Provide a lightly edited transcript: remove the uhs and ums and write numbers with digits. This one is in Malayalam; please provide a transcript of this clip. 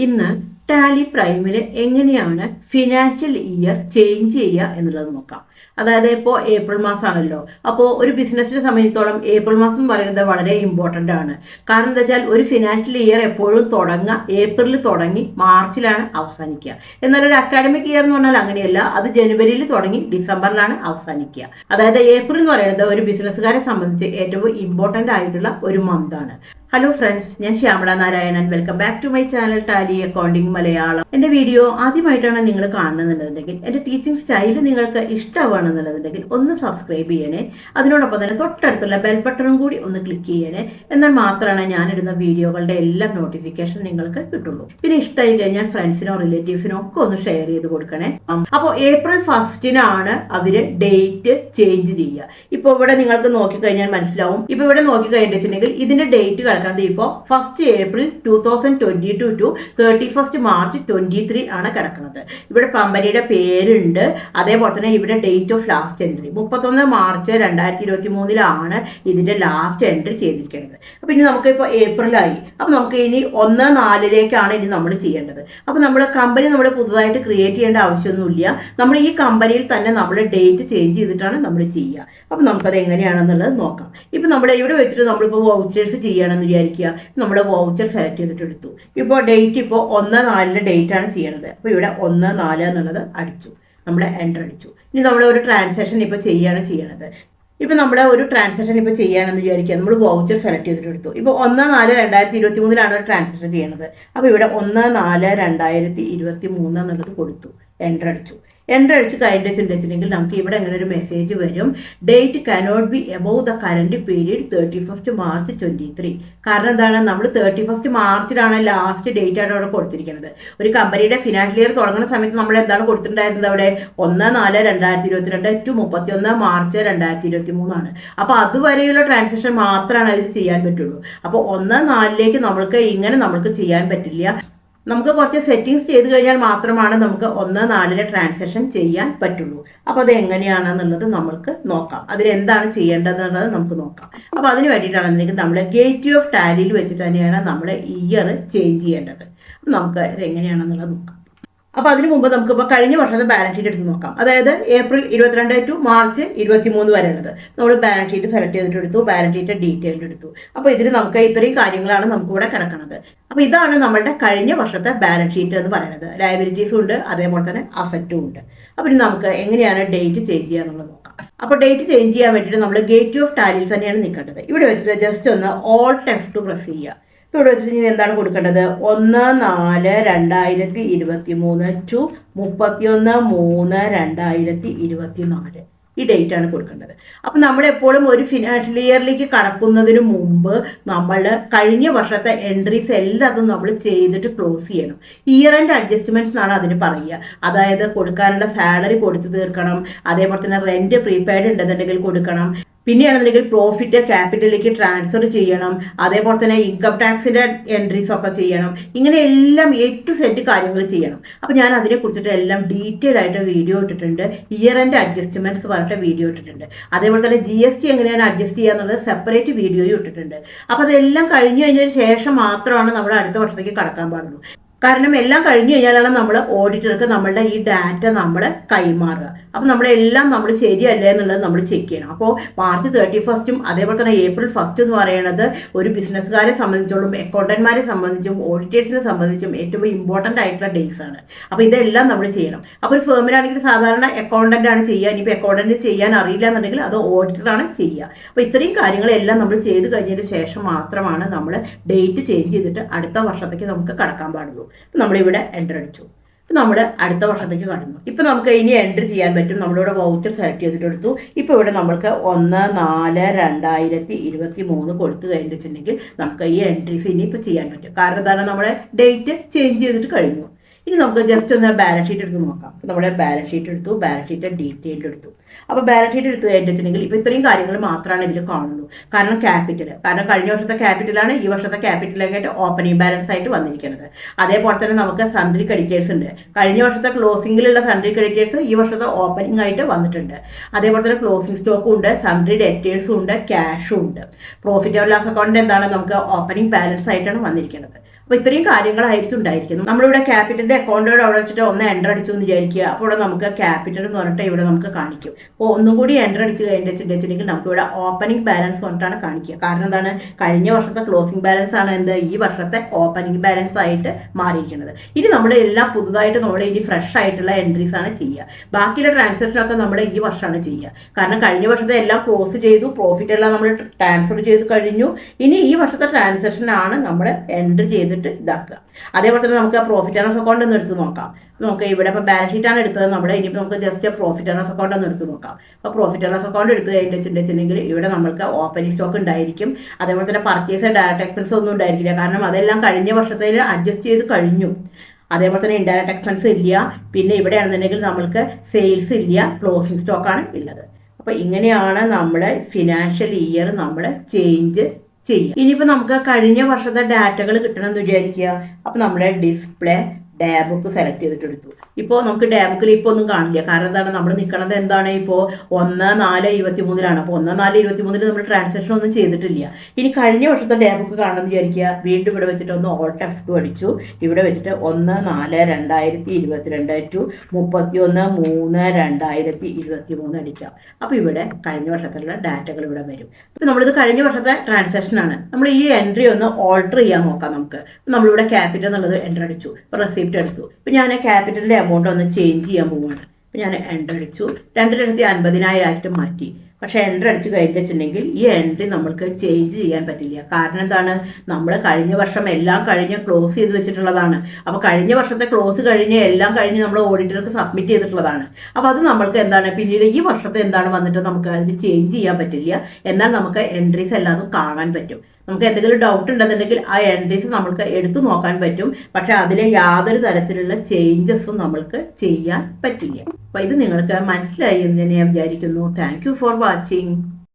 ഇന്ന് ടാലി പ്രൈമിൽ എങ്ങനെയാണ് ഫിനാൻഷ്യൽ ഇയർ ചേഞ്ച് ചെയ്യുക എന്നുള്ളത് നോക്കാം. അതായത് ഇപ്പോൾ ഏപ്രിൽ മാസമാണല്ലോ. അപ്പോൾ ഒരു ബിസിനസ്സിനെ സംബന്ധിച്ചിടത്തോളം ഏപ്രിൽ മാസം എന്ന് പറയുന്നത് വളരെ ഇമ്പോർട്ടൻ്റ് ആണ്. കാരണം എന്താ വെച്ചാൽ ഒരു ഫിനാൻഷ്യൽ ഇയർ എപ്പോഴും തുടങ്ങുക ഏപ്രിലിൽ തുടങ്ങി മാർച്ചിലാണ് അവസാനിക്കുക. എന്നാൽ ഒരു അക്കാഡമിക് ഇയർ എന്ന് പറഞ്ഞാൽ അങ്ങനെയല്ല, അത് ജനുവരിയിൽ തുടങ്ങി ഡിസംബറിലാണ് അവസാനിക്കുക. അതായത് ഏപ്രിൽ എന്ന് പറയുന്നത് ഒരു ബിസിനസ്സുകാരെ സംബന്ധിച്ച് ഏറ്റവും ഇമ്പോർട്ടൻ്റ് ആയിട്ടുള്ള ഒരു മന്താണ്. ഹലോ ഫ്രണ്ട്സ്, ഞാൻ Shyamala Narayanan. Welcome back to my channel Tally accounting Malayalam. എൻ്റെ വീഡിയോ ആദ്യമായിട്ടാണ് നിങ്ങൾ കാണുന്നുണ്ടെന്നുണ്ടെങ്കിൽ, എൻ്റെ ടീച്ചിങ് സ്റ്റൈൽ നിങ്ങൾക്ക് ഇഷ്ടമാണെന്നുള്ളതുണ്ടെങ്കിൽ ഒന്ന് സബ്സ്ക്രൈബ് ചെയ്യണേ. അതിനോടൊപ്പം തന്നെ തൊട്ടടുത്തുള്ള ബെൽ ബട്ടണും കൂടി ഒന്ന് ക്ലിക്ക് ചെയ്യണേ. എന്നാൽ മാത്രമാണ് ഞാനിടുന്ന വീഡിയോകളുടെ എല്ലാം നോട്ടിഫിക്കേഷൻ നിങ്ങൾക്ക് കിട്ടുള്ളൂ. പിന്നെ ഇഷ്ടമായി കഴിഞ്ഞാൽ ഫ്രണ്ട്സിനോ റിലേറ്റീവ്സിനോ ഒക്കെ ഒന്ന് ഷെയർ ചെയ്ത് കൊടുക്കണേ. അപ്പോൾ ഏപ്രിൽ 1 അവര് ഡേറ്റ് ചേഞ്ച് ചെയ്യുക. ഇപ്പോൾ ഇവിടെ നിങ്ങൾക്ക് നോക്കിക്കഴിഞ്ഞാൽ മനസ്സിലാവും. ഇപ്പോൾ ഇവിടെ നോക്കിക്കഴിഞ്ഞിട്ടുണ്ടെങ്കിൽ ഇതിന്റെ ഡേറ്റ് കിടക്കുന്നത് ഇപ്പോൾ 1 ഏപ്രിൽ 2022 ടു 31 മാർച്ച് 23 ആണ് കിടക്കുന്നത്. ഇവിടെ കമ്പനിയുടെ പേരുണ്ട്, അതേപോലെ തന്നെ ഇവിടെ date of last entry 31 March 2023 ഇതിന്റെ ലാസ്റ്റ് എൻട്രി ചെയ്തിരിക്കുന്നത്. അപ്പൊ ഇനി നമുക്ക് ഇപ്പോൾ ഏപ്രിലായി. അപ്പൊ നമുക്ക് ഇനി 1/4 ഇനി നമ്മൾ ചെയ്യേണ്ടത്. അപ്പൊ നമ്മൾ കമ്പനി നമ്മൾ പുതുതായിട്ട് ക്രിയേറ്റ് ചെയ്യേണ്ട ആവശ്യമൊന്നുമില്ല. നമ്മൾ ഈ കമ്പനിയിൽ തന്നെ നമ്മൾ ഡേറ്റ് ചേഞ്ച് ചെയ്തിട്ടാണ് നമ്മൾ ചെയ്യുക. അപ്പൊ നമുക്കത് എങ്ങനെയാണെന്നുള്ളത് നോക്കാം. ഇപ്പൊ നമ്മൾ ഇവിടെ വെച്ചിട്ട് നമ്മളിപ്പോൾ വൗച്ചേഴ്സ് ചെയ്യണമെന്ന് വിചാരിക്കുക. നമ്മൾ വൗച്ചർ സെലക്ട് ചെയ്തിട്ട് എടുത്തു. ഇപ്പോൾ ഡേറ്റ് ഇപ്പോൾ 1/4 ഡേറ്റ് ആണ് ചെയ്യണത്. അപ്പോൾ ഇവിടെ 1/4 എന്നുള്ളത് അടിച്ചു, നമ്മുടെ എൻ്റർ അടിച്ചു. ഇനി നമ്മൾ ഒരു ട്രാൻസാക്ഷൻ ഇപ്പോൾ ചെയ്യണത്. ഇപ്പം നമ്മൾ ഒരു ട്രാൻസാക്ഷൻ ഇപ്പോൾ ചെയ്യുകയാണെന്ന് വിചാരിക്കുക. നമ്മൾ വൗച്ചർ സെലക്ട് ചെയ്തിട്ട് എടുത്തു. ഇപ്പോൾ 1/4/2023 ഒരു ട്രാൻസാക്ഷൻ ചെയ്യണത്. അപ്പോൾ ഇവിടെ 1/4/2023 എന്നുള്ളത് കൊടുത്തു, എൻ്റർ അടിച്ചു. എൻ്റർ അടിച്ച് കഴിഞ്ഞിട്ടുണ്ടെങ്കിൽ നമുക്ക് ഇവിടെ എങ്ങനെ ഒരു മെസ്സേജ് വരും, date cannot be above the current period 31 March 23. കാരണം എന്താണ്, നമ്മൾ 31 മാർച്ചിലാണ് ലാസ്റ്റ് ഡേറ്റ് ആയിട്ട് അവിടെ കൊടുത്തിരിക്കുന്നത്. ഒരു കമ്പനിയുടെ ഫിനാൻഷ്യൽ ഇയർ തുടങ്ങുന്ന സമയത്ത് നമ്മൾ എന്താണ് കൊടുത്തിട്ടുണ്ടായിരുന്നത്, അവിടെ 1/4/2022 ടു 31 മാർച്ച് 2023 അപ്പോൾ അതുവരെയുള്ള ട്രാൻസാക്ഷൻ മാത്രമാണ് അതിൽ ചെയ്യാൻ പറ്റുള്ളൂ. അപ്പോൾ 1/4 നമ്മൾക്ക് ചെയ്യാൻ പറ്റില്ല. നമുക്ക് കുറച്ച് സെറ്റിങ്സ് ചെയ്ത് കഴിഞ്ഞാൽ മാത്രമാണ് നമുക്ക് 1/4 ട്രാൻസാക്ഷൻ ചെയ്യാൻ പറ്റുള്ളൂ. അപ്പോൾ അത് എങ്ങനെയാണെന്നുള്ളത് നമ്മൾക്ക് നോക്കാം. അതിലെന്താണ് ചെയ്യേണ്ടതെന്നുള്ളത് നമുക്ക് നോക്കാം. അപ്പോൾ അതിന് വേണ്ടിയിട്ടാണെന്നുണ്ടെങ്കിൽ നമ്മൾ ഗേറ്റ് ഓഫ് ടാലിയിൽ വെച്ചിട്ട് തന്നെയാണ് നമ്മൾ ഇയർ ചേഞ്ച് ചെയ്യേണ്ടത്. നമുക്ക് ഇത് എങ്ങനെയാണെന്നുള്ളത് നോക്കാം. അപ്പോൾ അതിന് മുമ്പ് നമുക്കിപ്പോൾ കഴിഞ്ഞ വർഷത്തെ ബാലൻസ് ഷീറ്റ് എടുത്ത് നോക്കാം. അതായത് ഏപ്രിൽ 22 ടു മാർച്ച് 23 വരെ ഉള്ളത് നമ്മൾ ബാലൻസ് ഷീറ്റ് സെലക്ട് ചെയ്തിട്ട് എടുത്തു, ബാലൻസ് ഷീറ്റ് ഡീറ്റെയിൽഡ് എടുത്തു. അപ്പോൾ ഇതിൽ നമുക്ക് ഇത്രയും കാര്യങ്ങളാണ് നമുക്കിവിടെ കിടക്കുന്നത്. അപ്പോൾ ഇതാണ് നമ്മളുടെ കഴിഞ്ഞ വർഷത്തെ ബാലൻസ് ഷീറ്റ് എന്ന് പറയുന്നത്. ലയബിലിറ്റീസും ഉണ്ട്, അതേപോലെ തന്നെ അസറ്റും ഉണ്ട്. അപ്പോൾ ഇനി നമുക്ക് എങ്ങനെയാണ് ഡേറ്റ് ചേഞ്ച് ചെയ്യുക എന്നുള്ളത് നോക്കാം. അപ്പോൾ ഡേറ്റ് ചേഞ്ച് ചെയ്യാൻ വേണ്ടിയിട്ട് നമ്മൾ ഗേറ്റ് ഓഫ് ടാലിയിൽ തന്നെയാണ് നിൽക്കേണ്ടത്. ഇവിടെ വെച്ചിട്ട് ജസ്റ്റ് ഒന്ന് Alt F2 പ്രസ് ചെയ്യുക. ഇവിടെ വെച്ചിട്ട് ഇനി എന്താണ് കൊടുക്കേണ്ടത്, 1/4/2023 ടു 31/3/2024 ഈ ഡേറ്റ് ആണ് കൊടുക്കേണ്ടത്. അപ്പം നമ്മളെപ്പോഴും ഒരു ഫിനാൻഷ്യൽ ഇയറിലേക്ക് കടക്കുന്നതിന് മുമ്പ് നമ്മൾ കഴിഞ്ഞ വർഷത്തെ എൻട്രീസ് എല്ലാതും നമ്മൾ ചെയ്തിട്ട് ക്ലോസ് ചെയ്യണം. ഇയർ ആൻഡ് അഡ്ജസ്റ്റ്മെന്റ്സ് എന്നാണ് അതിന് പറയുക. അതായത് കൊടുക്കാനുള്ള സാലറി കൊടുത്തു തീർക്കണം, അതേപോലെ തന്നെ റെന്റ് പ്രീപെയ്ഡ് ഉണ്ടെന്നുണ്ടെങ്കിൽ കൊടുക്കണം, പിന്നെയാണെന്നുണ്ടെങ്കിൽ പ്രോഫിറ്റ് ക്യാപിറ്റലിലേക്ക് ട്രാൻസ്ഫർ ചെയ്യണം, അതേപോലെ തന്നെ ഇൻകം ടാക്സിന്റെ എൻട്രീസ് ഒക്കെ ചെയ്യണം. ഇങ്ങനെ എല്ലാം A to Z കാര്യങ്ങൾ ചെയ്യണം. അപ്പോൾ ഞാൻ അതിനെ കുറിച്ചിട്ട് എല്ലാം ഡീറ്റെയിൽ ആയിട്ട് വീഡിയോ ഇട്ടിട്ടുണ്ട്. ഇയർ ആൻഡ് അഡ്ജസ്റ്റ്മെന്റ്സ് പറഞ്ഞിട്ട് വീഡിയോ ഇട്ടിട്ടുണ്ട്. അതേപോലെ തന്നെ GST എങ്ങനെയാണ് അഡ്ജസ്റ്റ് ചെയ്യുക എന്നുള്ളത് സെപ്പറേറ്റ് വീഡിയോയും ഇട്ടിട്ടുണ്ട്. അപ്പോൾ അതെല്ലാം കഴിഞ്ഞു കഴിഞ്ഞതിന് ശേഷം മാത്രമാണ് നമ്മൾ അടുത്ത വർഷത്തേക്ക് കടക്കാൻ പാടുള്ളൂ. കാരണം എല്ലാം കഴിഞ്ഞു കഴിഞ്ഞാലാണ് നമ്മൾ ഓഡിറ്റർക്ക് നമ്മളുടെ ഈ ഡാറ്റ നമ്മൾ കൈമാറുക. അപ്പോൾ നമ്മളെല്ലാം നമ്മൾ ശരിയല്ലേ എന്നുള്ളത് നമ്മൾ ചെക്ക് ചെയ്യണം. അപ്പോൾ മാർച്ച് 31 അതേപോലെ തന്നെ ഏപ്രിൽ 1 എന്ന് പറയുന്നത് ഒരു ബിസിനസ്സുകാരെ സംബന്ധിച്ചോളം, അക്കൗണ്ടന്റ്മാരെ സംബന്ധിച്ചും ഓഡിറ്റേഴ്സിനെ സംബന്ധിച്ചും ഏറ്റവും ഇമ്പോർട്ടൻ്റ് ആയിട്ടുള്ള ഡേയ്സ് ആണ്. അപ്പോൾ ഇതെല്ലാം നമ്മൾ ചെയ്യണം. അപ്പോൾ ഒരു ഫേമിലാണെങ്കിൽ സാധാരണ അക്കൗണ്ടൻ്റ് ആണ് ചെയ്യുക. ഇനിയിപ്പോൾ അക്കൗണ്ടൻറ്റ് ചെയ്യാൻ അറിയില്ല എന്നുണ്ടെങ്കിൽ അത് ഓഡിറ്ററാണ് ചെയ്യുക. അപ്പോൾ ഇത്രയും കാര്യങ്ങളെല്ലാം നമ്മൾ ചെയ്ത് കഴിഞ്ഞതിന് ശേഷം മാത്രമാണ് നമ്മൾ ഡേറ്റ് ചേഞ്ച് ചെയ്തിട്ട് അടുത്ത വർഷത്തേക്ക് നമുക്ക് കടക്കാൻ പാടുള്ളൂ. നമ്മളിവിടെ എൻ്റർ അടിച്ചു. നമ്മൾ അടുത്ത വർഷത്തേക്ക് കടന്നു. ഇപ്പം നമുക്ക് ഇനി എൻ്റർ ചെയ്യാൻ പറ്റും. നമ്മളിവിടെ വൗച്ചർ സെലക്ട് ചെയ്തിട്ട് എടുത്തു. ഇപ്പോൾ ഇവിടെ നമ്മൾക്ക് 1/4/2023 കൊടുത്തു കഴിഞ്ഞിട്ടുണ്ടെങ്കിൽ നമുക്ക് ഈ എൻട്രീസ് ഇനിയിപ്പോൾ ചെയ്യാൻ പറ്റും. കാരണം എന്താണ്, നമ്മുടെ ഡേറ്റ് ചേഞ്ച് ചെയ്തിട്ട് കഴിഞ്ഞു. ഇനി നമുക്ക് ജസ്റ്റ് ഒന്ന് ബാലൻസ് ഷീറ്റ് എടുത്ത് നോക്കാം. അപ്പോൾ നമ്മുടെ ബാലൻസ് ഷീറ്റ് എടുത്തു, ബാലൻസ് ഷീറ്റ് ഡീറ്റെയിൽഡ് എടുത്തു. അപ്പോൾ ബാലൻസ് ഷീറ്റ് എടുത്ത് കഴിഞ്ഞിട്ടുണ്ടെങ്കിൽ ഇപ്പോൾ ഇത്രയും കാര്യങ്ങൾ മാത്രമാണ് ഇതിൽ കാണുള്ളൂ. കാരണം കഴിഞ്ഞ വർഷത്തെ ക്യാപിറ്റലാണ് ഈ വർഷത്തെ ക്യാപിറ്റലായിട്ട് ഓപ്പണിംഗ് ബാലൻസ് ആയിട്ട് വന്നിരിക്കുന്നത്. അതേപോലെ തന്നെ നമുക്ക് സൺട്രി ക്രെഡിറ്റേഴ്സ് ഉണ്ട്. കഴിഞ്ഞ വർഷത്തെ ക്ലോസിംഗിലുള്ള സൺട്രി ക്രെഡിറ്റേഴ്സ് ഈ വർഷത്തെ ഓപ്പണിംഗ് ആയിട്ട് വന്നിട്ടുണ്ട്. അതേപോലെ തന്നെ ക്ലോസിംഗ് സ്റ്റോക്കും ഉണ്ട്, സൺട്രി ഡെറ്റേഴ്സും ഉണ്ട്, ക്യാഷും ഉണ്ട്. പ്രോഫിറ്റ് ആൻഡ് ലോസ് അക്കൗണ്ട് എന്താണ്, നമുക്ക് ഓപ്പണിംഗ് ബാലൻസ് ആയിട്ടാണ് വന്നിരിക്കുന്നത്. അപ്പോൾ ഇത്രയും കാര്യങ്ങളായിരിക്കും ഉണ്ടായിരിക്കുന്നത്. നമ്മളിവിടെ ക്യാപിറ്റലിന്റെ അക്കൗണ്ടോട് അവിടെ വെച്ചിട്ട് ഒന്ന് എൻ്റർ അടിച്ചു എന്ന് വിചാരിക്കുക. അപ്പോൾ ഇവിടെ നമുക്ക് ക്യാപിറ്റൽ എന്ന് പറഞ്ഞിട്ട് ഇവിടെ നമുക്ക് കാണിക്കും. അപ്പോൾ ഒന്നും കൂടി എൻ്റർ അടിച്ച് കഴിഞ്ഞിട്ടുണ്ടെങ്കിൽ നമുക്ക് ഇവിടെ ഓപ്പണിംഗ് ബാലൻസ് പറഞ്ഞിട്ടാണ് കാണിക്കുക. കാരണം എന്താണ്, കഴിഞ്ഞ വർഷത്തെ ക്ലോസിംഗ് ബാലൻസ് ആണ് എന്ത് ഈ വർഷത്തെ ഓപ്പണിംഗ് ബാലൻസ് ആയിട്ട് മാറിയിരിക്കുന്നത്. ഇനി നമ്മൾ എല്ലാം പുതുതായിട്ട് നമ്മൾ ഇനി ഫ്രഷ് ആയിട്ടുള്ള എൻട്രീസ് ആണ് ചെയ്യുക. ബാക്കിയുള്ള ട്രാൻസാക്ഷൻ ഒക്കെ നമ്മൾ ഈ വർഷമാണ് ചെയ്യുക. കാരണം കഴിഞ്ഞ വർഷത്തെ എല്ലാം ക്ലോസ് ചെയ്തു, പ്രോഫിറ്റ് എല്ലാം നമ്മൾ ട്രാൻസ്ഫർ ചെയ്ത് കഴിഞ്ഞു. ഇനി ഈ വർഷത്തെ ട്രാൻസാക്ഷൻ ആണ് നമ്മൾ എൻട്രി ചെയ്തിട്ട് ഇതാക്കുക. അതേപോലെ തന്നെ നമുക്ക് പ്രോഫിറ്റ് ആൻഡ് ലോസ് അക്കൗണ്ട് ഒന്ന് എടുത്ത് നോക്കാം. നമുക്ക് ഇവിടെ ഇപ്പോൾ ബാലൻസ് ഷീറ്റ് ആണ് എടുത്തത് നമ്മുടെ. ഇനിയിപ്പോൾ നമുക്ക് just profit and loss account ഒന്ന് എടുത്ത് നോക്കാം. അപ്പോൾ പ്രോഫിറ്റ് ആൻഡ് ലോസ് അക്കൗണ്ട് എടുത്ത് കഴിഞ്ഞിട്ടുണ്ടെങ്കിൽ ഇവിടെ നമുക്ക് ഓപ്പണിംഗ് സ്റ്റോക്ക് ഉണ്ടായിരിക്കും. അതേപോലെ തന്നെ പർച്ചേസ് ഡയറക്റ്റ് എക്സ്പെൻസ് ഒന്നും ഉണ്ടായിരിക്കില്ല. കാരണം അതെല്ലാം കഴിഞ്ഞ വർഷത്തിൽ അഡ്ജസ്റ്റ് ചെയ്ത് കഴിഞ്ഞു. അതേപോലെ തന്നെ ഇൻഡയറക്റ്റ് എക്സ്പെൻസ് ഇല്ല. പിന്നെ ഇവിടെയാണെന്നുണ്ടെങ്കിൽ നമ്മൾക്ക് സെയിൽസ് ഇല്ല, ക്ലോസിംഗ് സ്റ്റോക്കാണ് ഉള്ളത്. അപ്പോൾ ഇങ്ങനെയാണ് നമ്മൾ ഫിനാൻഷ്യൽ ഇയർ നമ്മൾ ചേഞ്ച് ചെയ്യുക. ഇനിയിപ്പോൾ നമുക്ക് കഴിഞ്ഞ വർഷത്തെ ഡാറ്റകൾ കിട്ടണമെന്ന് വിചാരിക്കുക. അപ്പോൾ നമ്മുടെ ഡിസ്പ്ലേ ഡേ ബുക്ക് സെലക്ട് ചെയ്തിട്ട് എടുത്തു. ഇപ്പോൾ നമുക്ക് ഡേ ബുക്കിൽ ഇപ്പോൾ ഒന്നും കാണില്ല. കാരണം എന്താണ്, നമ്മൾ നിൽക്കുന്നത് എന്താണ്, ഇപ്പോൾ 1/4/23 അപ്പോൾ 1/4/23 നമ്മൾ ട്രാൻസാക്ഷൻ ഒന്നും ചെയ്തിട്ടില്ല. ഇനി കഴിഞ്ഞ വർഷത്തെ ഡേ ബുക്ക് കാണണമെന്ന് വിചാരിക്കുക. വീണ്ടും ഇവിടെ വെച്ചിട്ട് ഒന്ന് Alt F2 അടിച്ചു. ഇവിടെ വെച്ചിട്ട് 1/4/2022 ടു 31/3/2023 അടിക്കാം. അപ്പോൾ ഇവിടെ കഴിഞ്ഞ വർഷത്തിലുള്ള ഡാറ്റകൾ ഇവിടെ വരും. അപ്പോൾ നമ്മളിത് കഴിഞ്ഞ വർഷത്തെ ട്രാൻസാക്ഷൻ ആണ്. നമ്മൾ ഈ എൻട്രി ഒന്ന് ഓൾട്ടർ ചെയ്യാൻ നോക്കാം. നമുക്ക് നമ്മളിവിടെ ക്യാപിറ്റൽ എന്നുള്ളത് എൻ്റർ അടിച്ചു, റെസിപ്റ്റ് എടുത്തു. ഇപ്പം ഞാൻ ക്യാപിറ്റലിൻ്റെ എമൗണ്ട് ഒന്ന് ചേഞ്ച് ചെയ്യാൻ പോവുകയാണ്. ഇപ്പം ഞാൻ എൻ്റർ അടിച്ചു, 2,50,000 ആയിട്ട് മാറ്റി. പക്ഷേ എൻട്രി അടിച്ച് കഴിഞ്ഞിട്ടുണ്ടെങ്കിൽ ഈ എൻട്രി നമ്മൾക്ക് ചേഞ്ച് ചെയ്യാൻ പറ്റില്ല. കാരണം എന്താണ്, നമ്മൾ കഴിഞ്ഞ വർഷം എല്ലാം കഴിഞ്ഞ് ക്ലോസ് ചെയ്ത് വെച്ചിട്ടുള്ളതാണ്. അപ്പോൾ കഴിഞ്ഞ വർഷത്തെ ക്ലോസ് കഴിഞ്ഞ് എല്ലാം കഴിഞ്ഞ് നമ്മൾ ഓഡിറ്റർക്ക് സബ്മിറ്റ് ചെയ്തിട്ടുള്ളതാണ്. അപ്പോൾ അത് നമ്മൾക്ക് എന്താണ്, പിന്നീട് ഈ വർഷത്തെ എന്താണ് വന്നിട്ട് നമുക്ക് അതിന് ചേഞ്ച് ചെയ്യാൻ പറ്റില്ല. എന്നാൽ നമുക്ക് എൻട്രീസ് എല്ലാം കാണാൻ പറ്റും. നമുക്ക് എന്തെങ്കിലും ഡൗട്ട് ഉണ്ടെന്നുണ്ടെങ്കിൽ ആ എൻട്രീസ് നമുക്ക് എടുത്തു നോക്കാൻ പറ്റും. പക്ഷെ അതിൽ യാതൊരു തരത്തിലുള്ള ചേഞ്ചസും നമ്മൾക്ക് ചെയ്യാൻ പറ്റില്ല. അപ്പോൾ ഇത് നിങ്ങൾക്ക് മനസ്സിലായി എന്ന് ഞാൻ വിചാരിക്കുന്നു. Thank you for watching.